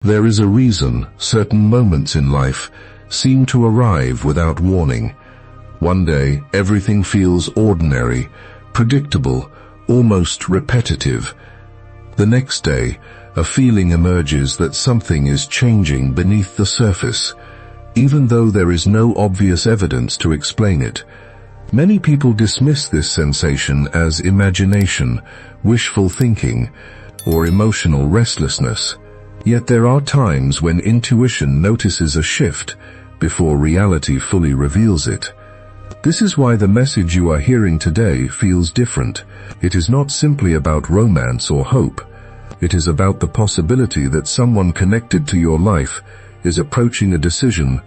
There is a reason certain moments in life seem to arrive without warning. One day, everything feels ordinary, predictable, almost repetitive. The next day, a feeling emerges that something is changing beneath the surface, even though there is no obvious evidence to explain it. Many people dismiss this sensation as imagination, wishful thinking, or emotional restlessness. Yet there are times when intuition notices a shift before reality fully reveals it. This is why the message you are hearing today feels different. It is not simply about romance or hope. It is about the possibility that someone connected to your life is approaching a decision,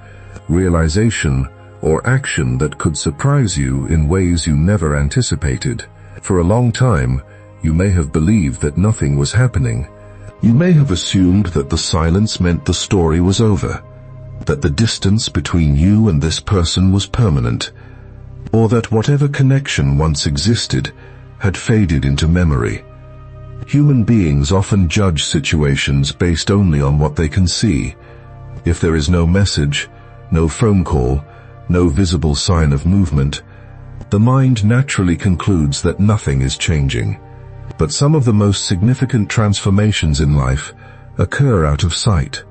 realization, or action that could surprise you in ways you never anticipated. For a long time, you may have believed that nothing was happening. You may have assumed that the silence meant the story was over, that the distance between you and this person was permanent, or that whatever connection once existed had faded into memory. Human beings often judge situations based only on what they can see. If there is no message, no phone call, no visible sign of movement, the mind naturally concludes that nothing is changing. But some of the most significant transformations in life occur out of sight.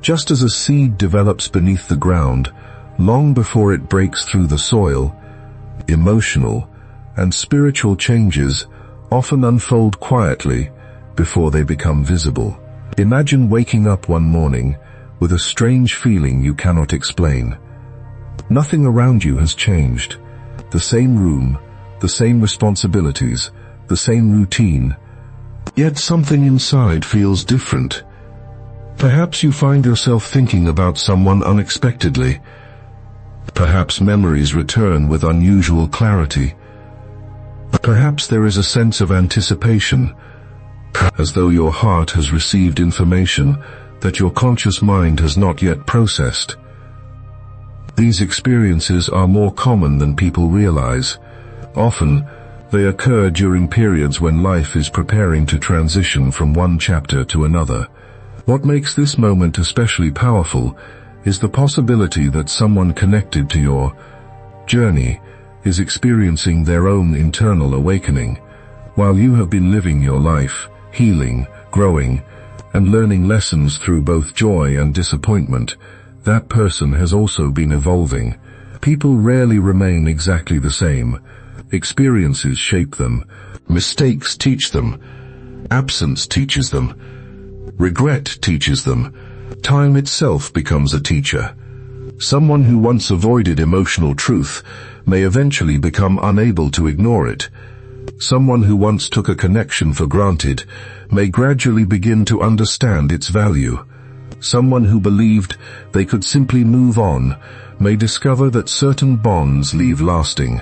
Just as a seed develops beneath the ground, long before it breaks through the soil, emotional and spiritual changes often unfold quietly before they become visible. Imagine waking up one morning with a strange feeling you cannot explain. Nothing around you has changed. The same room, the same responsibilities, the same routine, yet something inside feels different. Perhaps you find yourself thinking about someone unexpectedly. Perhaps memories return with unusual clarity. Perhaps there is a sense of anticipation, as though your heart has received information that your conscious mind has not yet processed. These experiences are more common than people realize. Often, they occur during periods when life is preparing to transition from one chapter to another. What makes this moment especially powerful is the possibility that someone connected to your journey is experiencing their own internal awakening. While you have been living your life, healing, growing, and learning lessons through both joy and disappointment, that person has also been evolving. People rarely remain exactly the same. Experiences shape them, mistakes teach them, absence teaches them, regret teaches them, time itself becomes a teacher. Someone who once avoided emotional truth may eventually become unable to ignore it. Someone who once took a connection for granted may gradually begin to understand its value. Someone who believed they could simply move on may discover that certain bonds leave lasting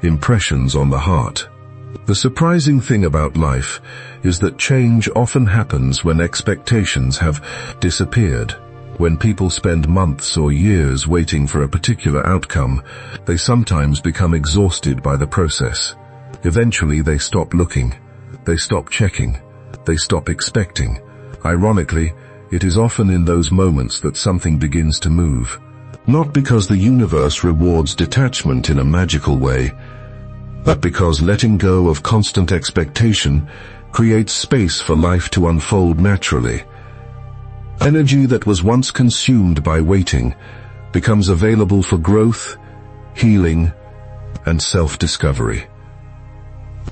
impressions on the heart. The surprising thing about life is that change often happens when expectations have disappeared. When people spend months or years waiting for a particular outcome, they sometimes become exhausted by the process. Eventually they stop looking, they stop checking, they stop expecting. Ironically, it is often in those moments that something begins to move. Not because the universe rewards detachment in a magical way, but because letting go of constant expectation creates space for life to unfold naturally. Energy that was once consumed by waiting becomes available for growth, healing, and self-discovery.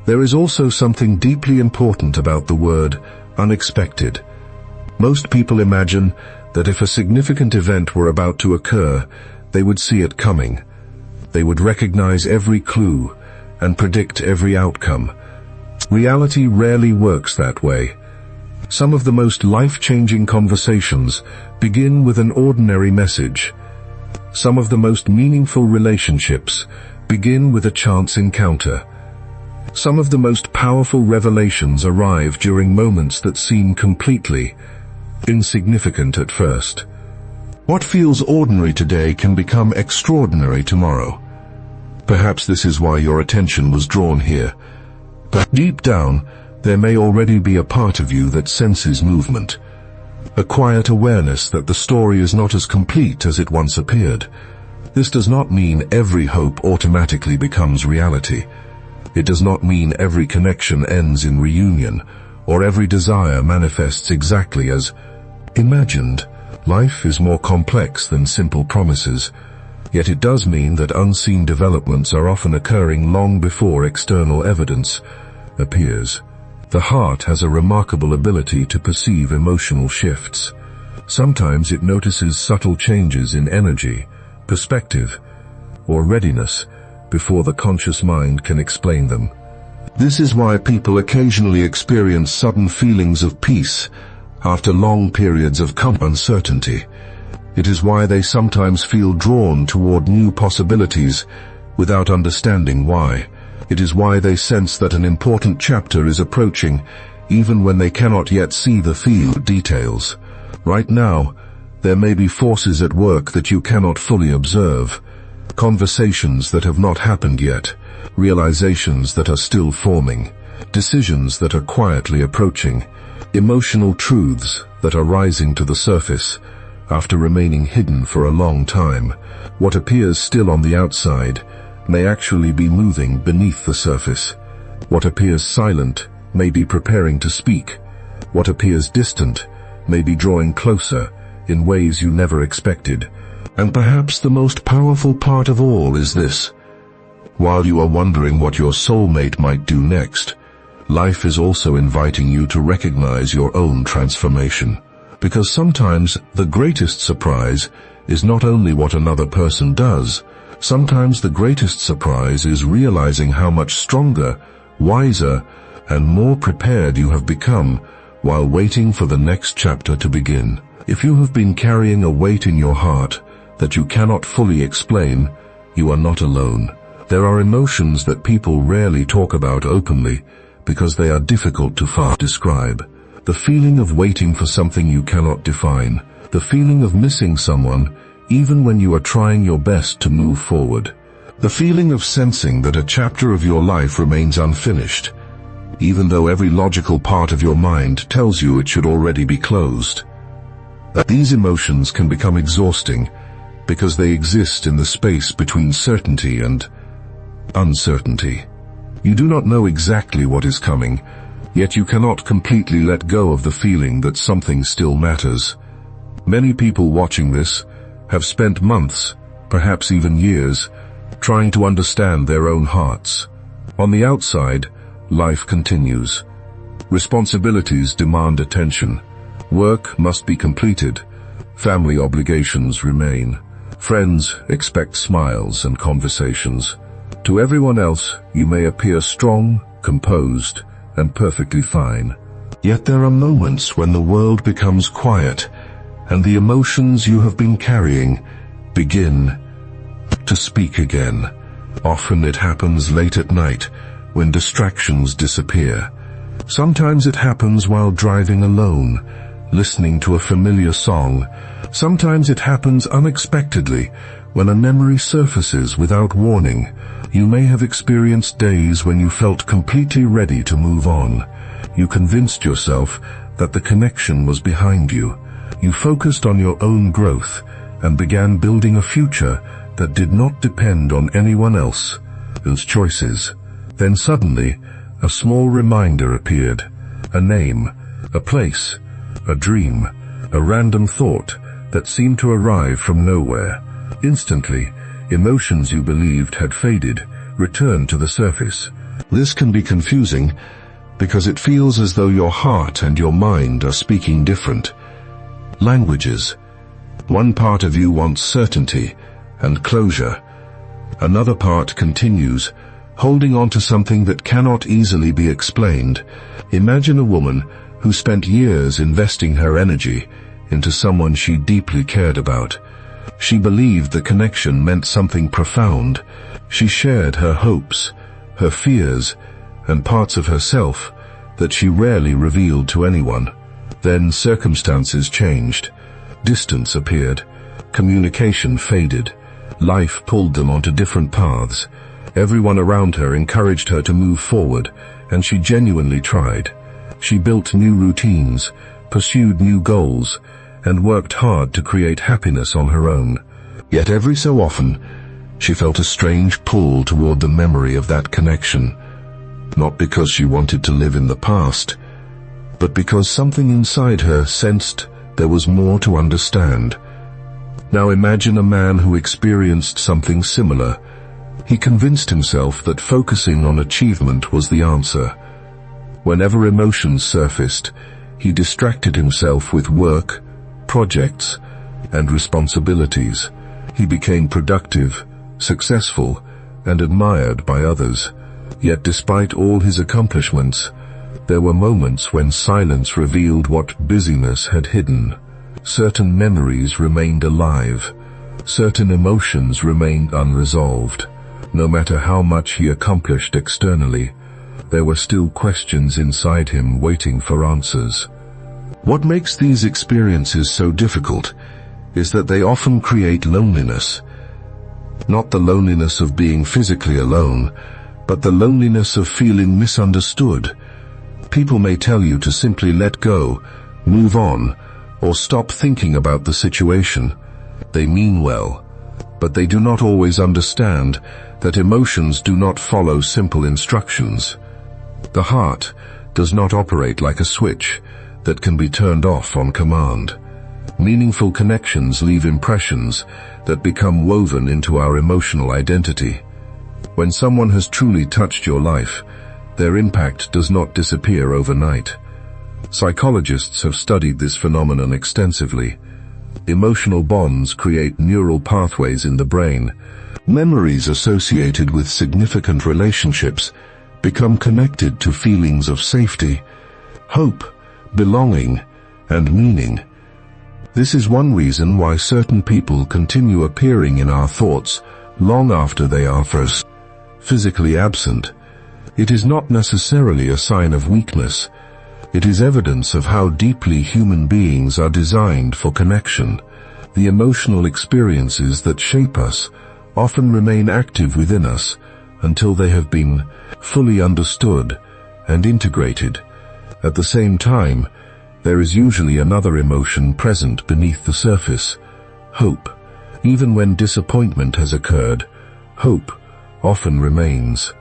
There is also something deeply important about the word unexpected. Most people imagine that if a significant event were about to occur, they would see it coming. They would recognize every clue and predict every outcome. Reality rarely works that way. Some of the most life-changing conversations begin with an ordinary message. Some of the most meaningful relationships begin with a chance encounter. Some of the most powerful revelations arrive during moments that seem completely insignificant at first. What feels ordinary today can become extraordinary tomorrow. Perhaps this is why your attention was drawn here. But deep down, there may already be a part of you that senses movement. a quiet awareness that the story is not as complete as it once appeared. This does not mean every hope automatically becomes reality. It does not mean every connection ends in reunion, or every desire manifests exactly as imagined. Life is more complex than simple promises, yet it does mean that unseen developments are often occurring long before external evidence appears. The heart has a remarkable ability to perceive emotional shifts. Sometimes it notices subtle changes in energy, perspective, or readiness before the conscious mind can explain them. This is why people occasionally experience sudden feelings of peace after long periods of uncertainty. It is why they sometimes feel drawn toward new possibilities without understanding why. It is why they sense that an important chapter is approaching, even when they cannot yet see the details. Right now, there may be forces at work that you cannot fully observe, conversations that have not happened yet, realizations that are still forming, decisions that are quietly approaching, emotional truths that are rising to the surface after remaining hidden for a long time. What appears still on the outside may actually be moving beneath the surface. What appears silent may be preparing to speak. What appears distant may be drawing closer in ways you never expected. And perhaps the most powerful part of all is this: while you are wondering what your soulmate might do next, life is also inviting you to recognize your own transformation. Because sometimes the greatest surprise is not only what another person does, sometimes the greatest surprise is realizing how much stronger, wiser, and more prepared you have become while waiting for the next chapter to begin. If you have been carrying a weight in your heart that you cannot fully explain, you are not alone. There are emotions that people rarely talk about openly because they are difficult to describe. The feeling of waiting for something you cannot define. The feeling of missing someone even when you are trying your best to move forward. The feeling of sensing that a chapter of your life remains unfinished, even though every logical part of your mind tells you it should already be closed. These emotions can become exhausting because they exist in the space between certainty and uncertainty. You do not know exactly what is coming, yet you cannot completely let go of the feeling that something still matters. Many people watching this have spent months, perhaps even years, trying to understand their own hearts. On the outside, life continues. Responsibilities demand attention. Work must be completed. Family obligations remain. Friends expect smiles and conversations. To everyone else, you may appear strong, composed, and perfectly fine. Yet there are moments when the world becomes quiet, and the emotions you have been carrying begin to speak again. Often it happens late at night, when distractions disappear. Sometimes it happens while driving alone, listening to a familiar song. Sometimes it happens unexpectedly, when a memory surfaces without warning. You may have experienced days when you felt completely ready to move on. You convinced yourself that the connection was behind you. You focused on your own growth and began building a future that did not depend on anyone else's choices. Then suddenly, a small reminder appeared. A name, a place, a dream, a random thought that seemed to arrive from nowhere. Instantly, emotions you believed had faded returned to the surface. This can be confusing because it feels as though your heart and your mind are speaking different languages. One part of you wants certainty and closure. Another part continues, holding on to something that cannot easily be explained. Imagine a woman who spent years investing her energy into someone she deeply cared about. She believed the connection meant something profound. She shared her hopes, her fears, and parts of herself that she rarely revealed to anyone. Then circumstances changed. Distance appeared. Communication faded. Life pulled them onto different paths. Everyone around her encouraged her to move forward, and she genuinely tried. She built new routines, pursued new goals, and worked hard to create happiness on her own. Yet every so often, she felt a strange pull toward the memory of that connection, not because she wanted to live in the past, but because something inside her sensed there was more to understand. Now imagine a man who experienced something similar. He convinced himself that focusing on achievement was the answer. Whenever emotions surfaced, he distracted himself with work, projects, and responsibilities. He became productive, successful, and admired by others. Yet despite all his accomplishments, there were moments when silence revealed what busyness had hidden. Certain memories remained alive. Certain emotions remained unresolved. No matter how much he accomplished externally, there were still questions inside him waiting for answers. What makes these experiences so difficult is that they often create loneliness. Not the loneliness of being physically alone, but the loneliness of feeling misunderstood. People may tell you to simply let go, move on, or stop thinking about the situation. They mean well, but they do not always understand that emotions do not follow simple instructions. The heart does not operate like a switch that can be turned off on command. Meaningful connections leave impressions that become woven into our emotional identity. When someone has truly touched your life, their impact does not disappear overnight. Psychologists have studied this phenomenon extensively. Emotional bonds create neural pathways in the brain. Memories associated with significant relationships become connected to feelings of safety, hope, belonging, and meaning. This is one reason why certain people continue appearing in our thoughts long after they are first physically absent. It is not necessarily a sign of weakness. It is evidence of how deeply human beings are designed for connection. The emotional experiences that shape us often remain active within us until they have been fully understood and integrated. At the same time, there is usually another emotion present beneath the surface: hope. Even when disappointment has occurred, hope often remains.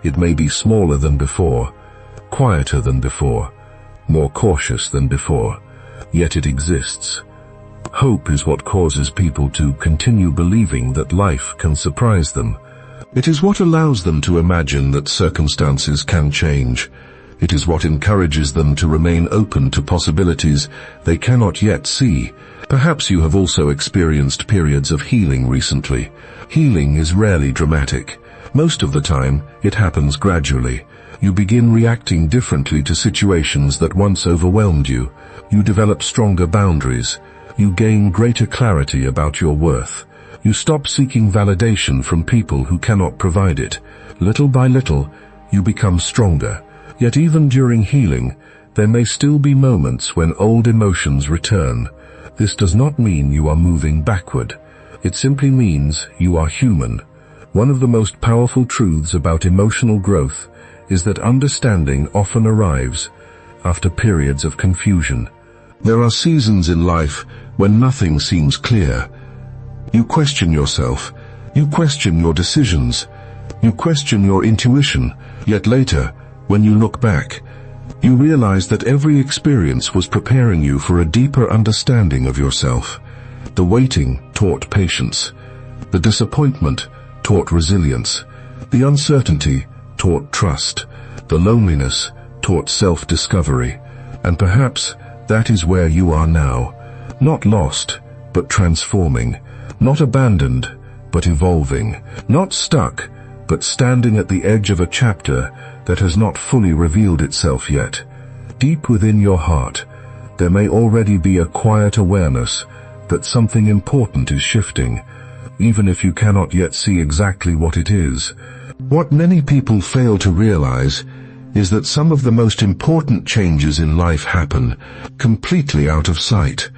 It may be smaller than before, quieter than before, more cautious than before, yet it exists. Hope is what causes people to continue believing that life can surprise them. It is what allows them to imagine that circumstances can change. It is what encourages them to remain open to possibilities they cannot yet see. Perhaps you have also experienced periods of healing recently. Healing is rarely dramatic. Most of the time, it happens gradually. You begin reacting differently to situations that once overwhelmed you. You develop stronger boundaries. You gain greater clarity about your worth. You stop seeking validation from people who cannot provide it. Little by little, you become stronger. Yet even during healing, there may still be moments when old emotions return. This does not mean you are moving backward. It simply means you are human. One of the most powerful truths about emotional growth is that understanding often arrives after periods of confusion. There are seasons in life when nothing seems clear. You question yourself. You question your decisions. You question your intuition. Yet later, when you look back, you realize that every experience was preparing you for a deeper understanding of yourself. The waiting taught patience. The disappointment taught resilience. The uncertainty taught trust. The loneliness taught self-discovery. And perhaps that is where you are now. Not lost, but transforming. Not abandoned, but evolving. Not stuck, but standing at the edge of a chapter that has not fully revealed itself yet. Deep within your heart, there may already be a quiet awareness that something important is shifting, even if you cannot yet see exactly what it is. What many people fail to realize is that some of the most important changes in life happen completely out of sight.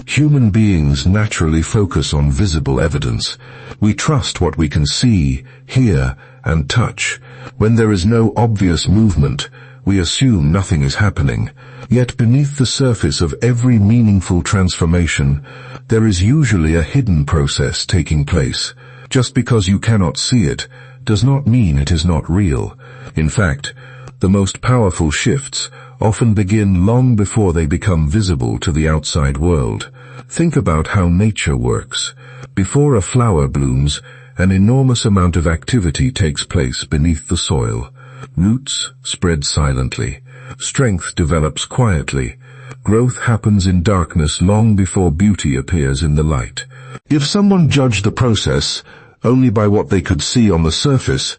Human beings naturally focus on visible evidence. We trust what we can see, hear, and touch. When there is no obvious movement, we assume nothing is happening. Yet beneath the surface of every meaningful transformation, there is usually a hidden process taking place. Just because you cannot see it does not mean it is not real. In fact, the most powerful shifts often begin long before they become visible to the outside world. Think about how nature works. Before a flower blooms, an enormous amount of activity takes place beneath the soil. Roots spread silently. Strength develops quietly. Growth happens in darkness long before beauty appears in the light. If someone judged the process only by what they could see on the surface,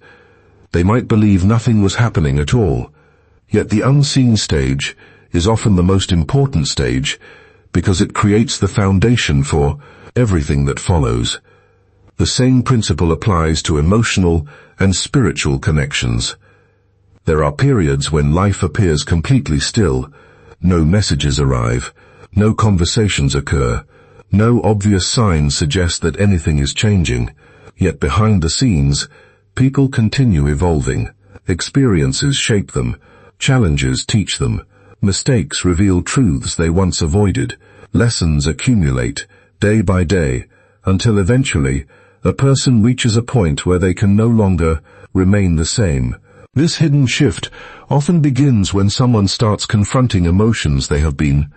they might believe nothing was happening at all. Yet the unseen stage is often the most important stage because it creates the foundation for everything that follows. The same principle applies to emotional and spiritual connections. There are periods when life appears completely still. No messages arrive. No conversations occur. No obvious signs suggest that anything is changing. Yet behind the scenes, people continue evolving. Experiences shape them. Challenges teach them. Mistakes reveal truths they once avoided. Lessons accumulate, day by day, until eventually, a person reaches a point where they can no longer remain the same. This hidden shift often begins when someone starts confronting emotions they have been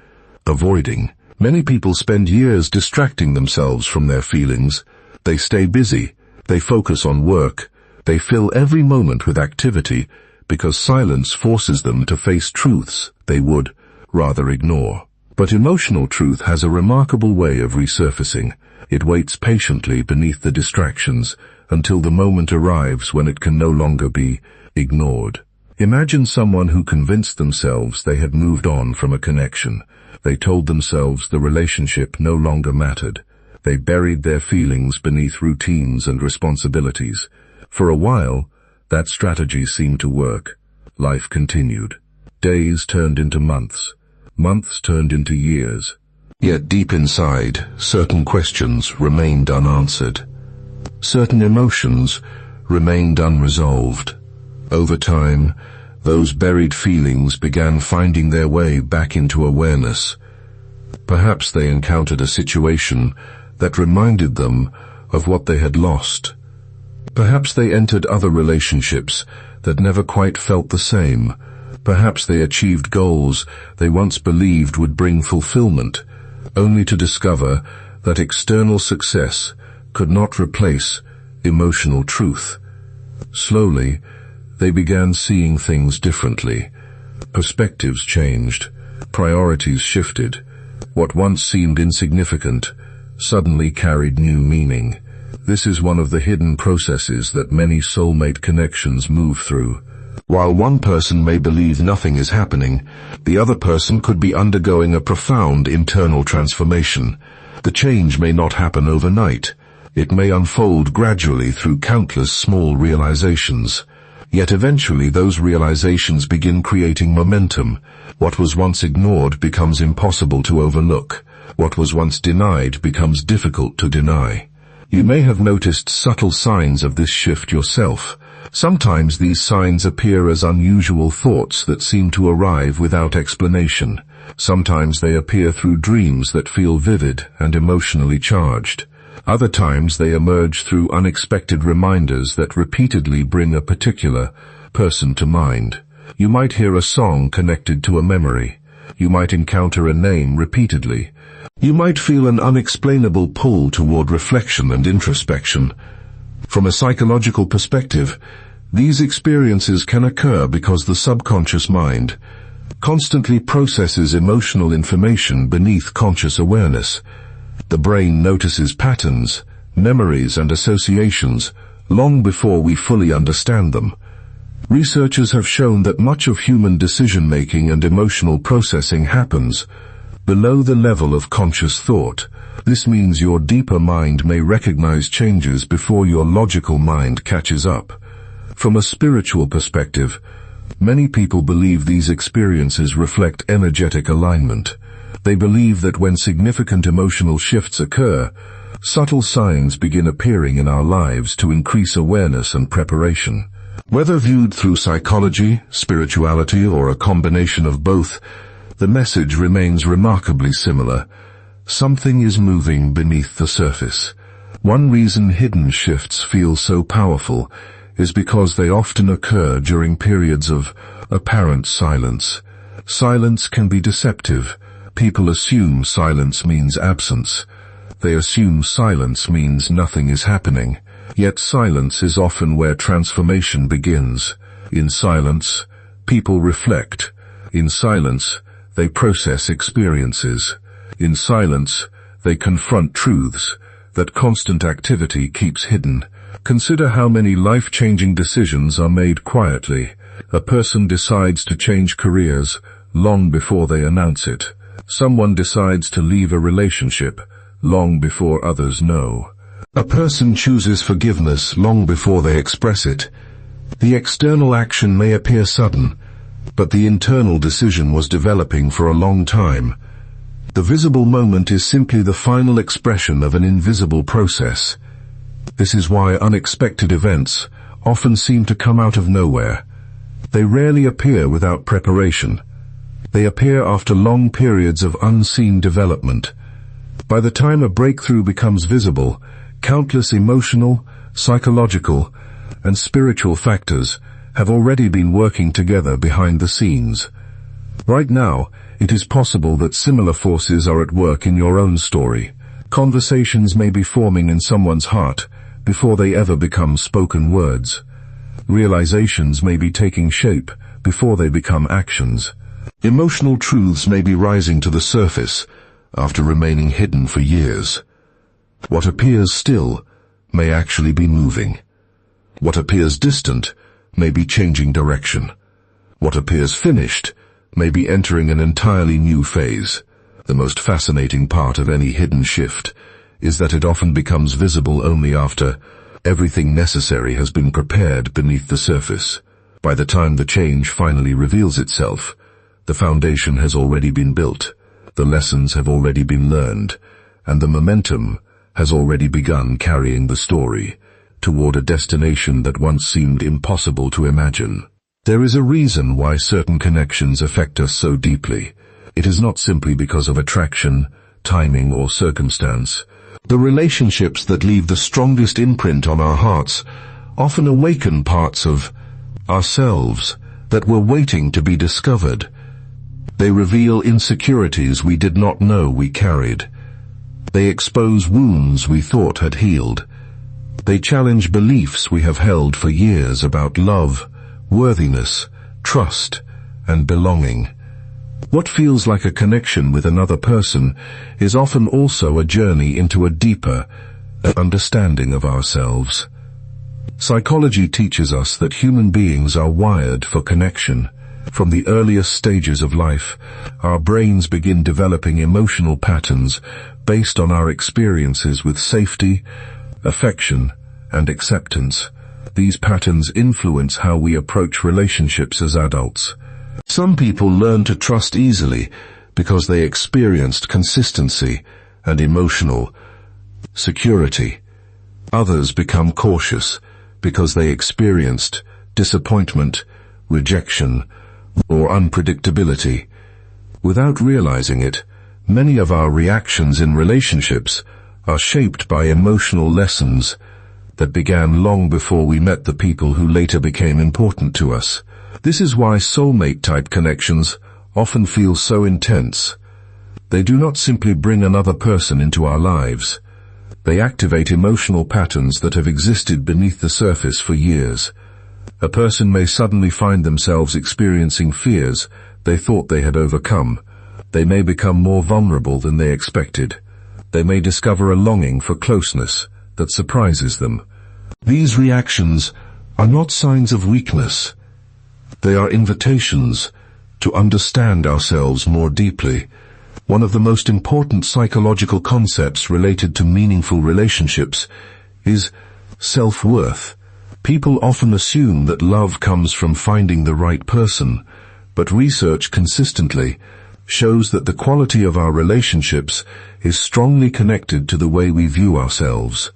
avoiding. Many people spend years distracting themselves from their feelings. They stay busy. They focus on work. They fill every moment with activity because silence forces them to face truths they would rather ignore. But emotional truth has a remarkable way of resurfacing. It waits patiently beneath the distractions until the moment arrives when it can no longer be ignored. Imagine someone who convinced themselves they had moved on from a connection. They told themselves the relationship no longer mattered. They buried their feelings beneath routines and responsibilities. For a while, that strategy seemed to work. Life continued. Days turned into months. Months turned into years. Yet deep inside, certain questions remained unanswered. Certain emotions remained unresolved. Over time, those buried feelings began finding their way back into awareness. Perhaps they encountered a situation that reminded them of what they had lost. Perhaps they entered other relationships that never quite felt the same. Perhaps they achieved goals they once believed would bring fulfillment, only to discover that external success could not replace emotional truth. Slowly, they began seeing things differently. Perspectives changed. Priorities shifted. What once seemed insignificant suddenly carried new meaning. This is one of the hidden processes that many soulmate connections move through. While one person may believe nothing is happening, the other person could be undergoing a profound internal transformation. The change may not happen overnight. It may unfold gradually through countless small realizations. Yet eventually those realizations begin creating momentum. What was once ignored becomes impossible to overlook. What was once denied becomes difficult to deny. You may have noticed subtle signs of this shift yourself. Sometimes these signs appear as unusual thoughts that seem to arrive without explanation. Sometimes they appear through dreams that feel vivid and emotionally charged. Other times they emerge through unexpected reminders that repeatedly bring a particular person to mind. You might hear a song connected to a memory. You might encounter a name repeatedly. You might feel an unexplainable pull toward reflection and introspection. From a psychological perspective, these experiences can occur because the subconscious mind constantly processes emotional information beneath conscious awareness. The brain notices patterns, memories, and associations long before we fully understand them. Researchers have shown that much of human decision-making and emotional processing happens below the level of conscious thought. This means your deeper mind may recognize changes before your logical mind catches up. From a spiritual perspective, many people believe these experiences reflect energetic alignment. They believe that when significant emotional shifts occur, subtle signs begin appearing in our lives to increase awareness and preparation. Whether viewed through psychology, spirituality, or a combination of both, the message remains remarkably similar. Something is moving beneath the surface. One reason hidden shifts feel so powerful is because they often occur during periods of apparent silence. Silence can be deceptive. People assume silence means absence. They assume silence means nothing is happening. Yet silence is often where transformation begins. In silence, people reflect. In silence, they process experiences. In silence, they confront truths that constant activity keeps hidden. Consider how many life-changing decisions are made quietly. A person decides to change careers long before they announce it. Someone decides to leave a relationship long before others know. A person chooses forgiveness long before they express it. The external action may appear sudden, but the internal decision was developing for a long time. The visible moment is simply the final expression of an invisible process. This is why unexpected events often seem to come out of nowhere. They rarely appear without preparation. They appear after long periods of unseen development. By the time a breakthrough becomes visible, countless emotional, psychological, and spiritual factors have already been working together behind the scenes. Right now, it is possible that similar forces are at work in your own story. Conversations may be forming in someone's heart before they ever become spoken words. Realizations may be taking shape before they become actions. Emotional truths may be rising to the surface after remaining hidden for years. What appears still may actually be moving. What appears distant may be changing direction. What appears finished may be entering an entirely new phase. The most fascinating part of any hidden shift is that it often becomes visible only after everything necessary has been prepared beneath the surface. By the time the change finally reveals itself, the foundation has already been built, the lessons have already been learned, and the momentum has already begun carrying the story toward a destination that once seemed impossible to imagine. There is a reason why certain connections affect us so deeply. It is not simply because of attraction, timing, or circumstance. The relationships that leave the strongest imprint on our hearts often awaken parts of ourselves that were waiting to be discovered. They reveal insecurities we did not know we carried. They expose wounds we thought had healed. They challenge beliefs we have held for years about love, worthiness, trust, and belonging. What feels like a connection with another person is often also a journey into a deeper understanding of ourselves. Psychology teaches us that human beings are wired for connection. From the earliest stages of life, our brains begin developing emotional patterns based on our experiences with safety, affection, and acceptance. These patterns influence how we approach relationships as adults. Some people learn to trust easily because they experienced consistency and emotional security. Others become cautious because they experienced disappointment, rejection, or unpredictability. Without realizing it, many of our reactions in relationships are shaped by emotional lessons that began long before we met the people who later became important to us. This is why soulmate-type connections often feel so intense. They do not simply bring another person into our lives. They activate emotional patterns that have existed beneath the surface for years. A person may suddenly find themselves experiencing fears they thought they had overcome. They may become more vulnerable than they expected. They may discover a longing for closeness that surprises them. These reactions are not signs of weakness. They are invitations to understand ourselves more deeply. One of the most important psychological concepts related to meaningful relationships is self-worth. People often assume that love comes from finding the right person, but research consistently shows that the quality of our relationships is strongly connected to the way we view ourselves.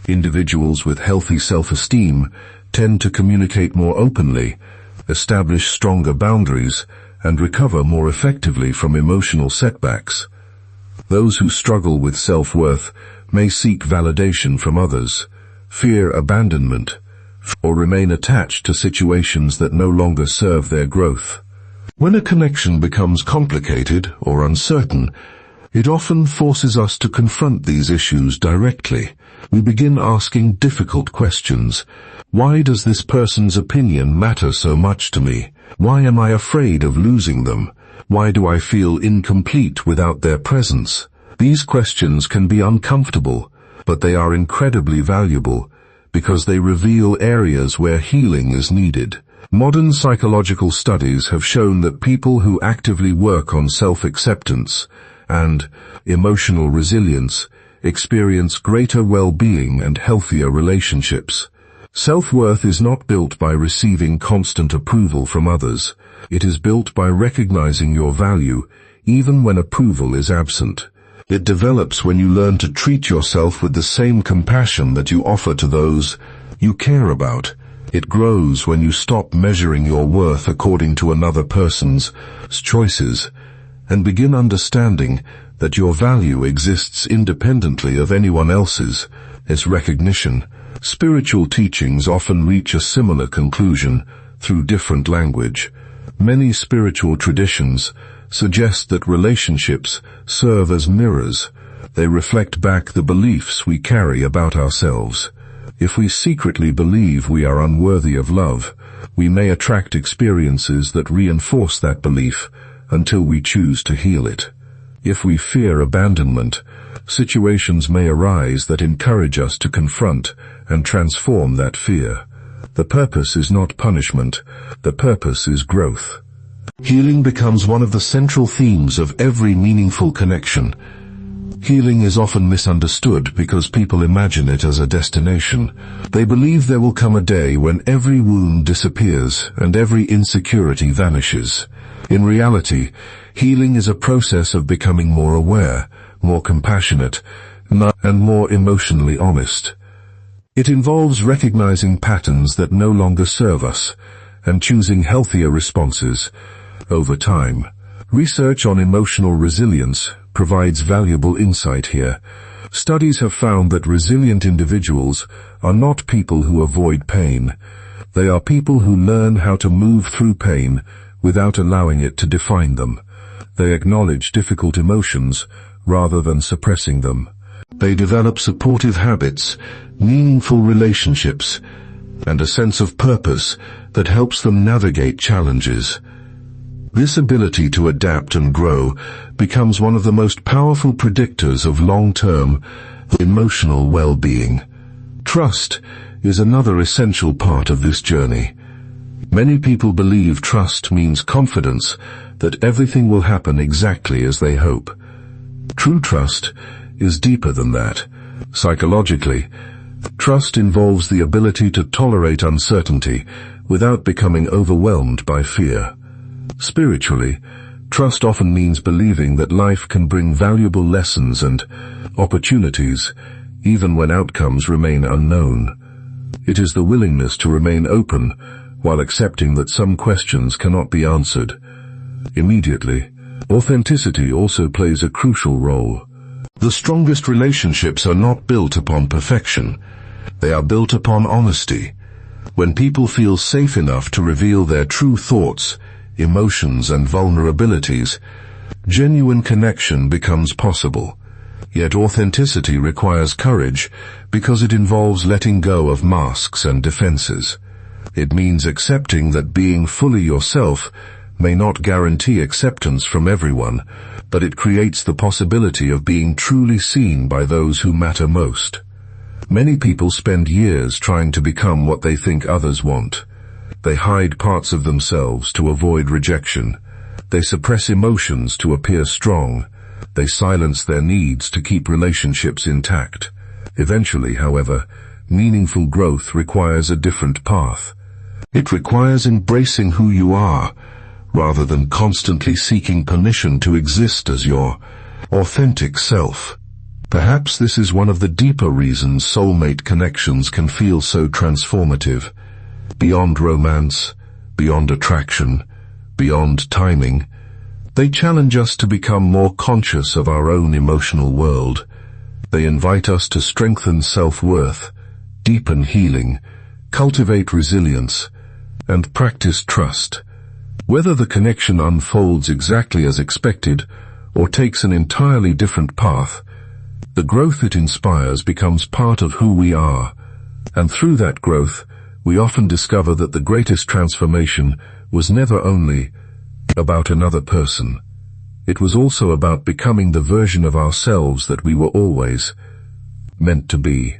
Individuals with healthy self-esteem tend to communicate more openly, establish stronger boundaries, and recover more effectively from emotional setbacks. Those who struggle with self-worth may seek validation from others, fear abandonment, or remain attached to situations that no longer serve their growth. When a connection becomes complicated or uncertain, it often forces us to confront these issues directly. We begin asking difficult questions. Why does this person's opinion matter so much to me? Why am I afraid of losing them? Why do I feel incomplete without their presence? These questions can be uncomfortable, but they are incredibly valuable because they reveal areas where healing is needed. Modern psychological studies have shown that people who actively work on self-acceptance and emotional resilience experience greater well-being and healthier relationships. Self-worth is not built by receiving constant approval from others. It is built by recognizing your value, even when approval is absent. It develops when you learn to treat yourself with the same compassion that you offer to those you care about. It grows when you stop measuring your worth according to another person's choices and begin understanding that your value exists independently of anyone else's. As recognition, spiritual teachings often reach a similar conclusion through different language. Many spiritual traditions suggest that relationships serve as mirrors. They reflect back the beliefs we carry about ourselves. If we secretly believe we are unworthy of love, we may attract experiences that reinforce that belief until we choose to heal it. If we fear abandonment, situations may arise that encourage us to confront and transform that fear. The purpose is not punishment, the purpose is growth. Healing becomes one of the central themes of every meaningful connection. Healing is often misunderstood because people imagine it as a destination. They believe there will come a day when every wound disappears and every insecurity vanishes. In reality, healing is a process of becoming more aware, more compassionate, and more emotionally honest. It involves recognizing patterns that no longer serve us and choosing healthier responses over time. Research on emotional resilience provides valuable insight here. Studies have found that resilient individuals are not people who avoid pain. They are people who learn how to move through pain without allowing it to define them. They acknowledge difficult emotions rather than suppressing them. They develop supportive habits, meaningful relationships, and a sense of purpose that helps them navigate challenges. This ability to adapt and grow becomes one of the most powerful predictors of long-term emotional well-being. Trust is another essential part of this journey. Many people believe trust means confidence that everything will happen exactly as they hope. True trust is deeper than that. Psychologically, trust involves the ability to tolerate uncertainty without becoming overwhelmed by fear. Spiritually, trust often means believing that life can bring valuable lessons and opportunities, even when outcomes remain unknown. It is the willingness to remain open while accepting that some questions cannot be answered immediately. Authenticity also plays a crucial role. The strongest relationships are not built upon perfection. They are built upon honesty. When people feel safe enough to reveal their true thoughts, emotions, and vulnerabilities, genuine connection becomes possible. Yet authenticity requires courage because it involves letting go of masks and defenses. It means accepting that being fully yourself may not guarantee acceptance from everyone, but it creates the possibility of being truly seen by those who matter most. Many people spend years trying to become what they think others want. They hide parts of themselves to avoid rejection. They suppress emotions to appear strong. They silence their needs to keep relationships intact. Eventually, however, meaningful growth requires a different path. It requires embracing who you are, rather than constantly seeking permission to exist as your authentic self. Perhaps this is one of the deeper reasons soulmate connections can feel so transformative. beyond romance, beyond attraction, beyond timing. They challenge us to become more conscious of our own emotional world. They invite us to strengthen self-worth, deepen healing, cultivate resilience, and practice trust. Whether the connection unfolds exactly as expected or takes an entirely different path, the growth it inspires becomes part of who we are, and through that growth, we often discover that the greatest transformation was never only about another person. It was also about becoming the version of ourselves that we were always meant to be.